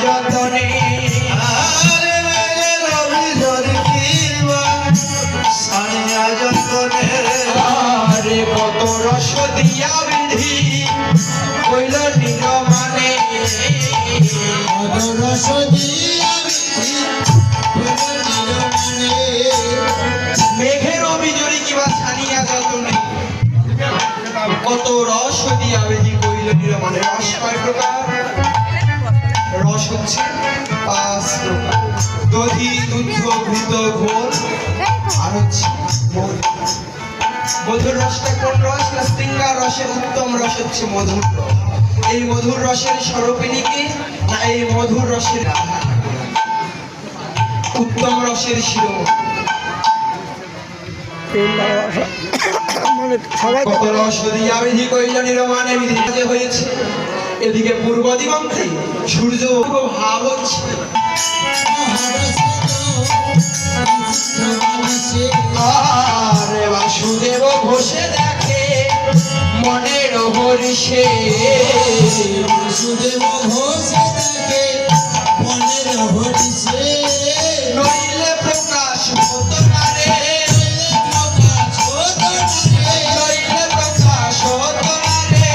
যতনে সানিয়া যতনে আরে কত রস দিয়া বিধি কইল নিরমানে কত রস দিয়া বিধি কইল নিরমানে মেঘের অভিজরি কিবা সানিয়া যতনে কত রস দিয়া বিধি কইল নিরমানে রস কয় প্রকার রস হচ্ছে 5 প্রকার দধি দুগ্ধ ঘৃত ঘোল আর হচ্ছে মধু মধুর রসটা কোন রস না শৃঙ্গার রসের উত্তম রস হচ্ছে মধুর রস এই মধুর রসের স্বরূপিণী কি না এই মধুর রসের উত্তম রসের শিরোমণি কত রস দিয়া বিধি কইল নিরমানে বিধি হয়েছে এদিকে পূর্ব দিগন্তে সূর্য ভাব হচ্ছে আরে বাসুদেব ঘোষে দেখে মনের হরিষে বাসুদেব ঘোষে দেখে মনের হরিষে নইলে প্রকাশ হতো না রে নইলে প্রকাশ হতো না রে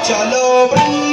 চলো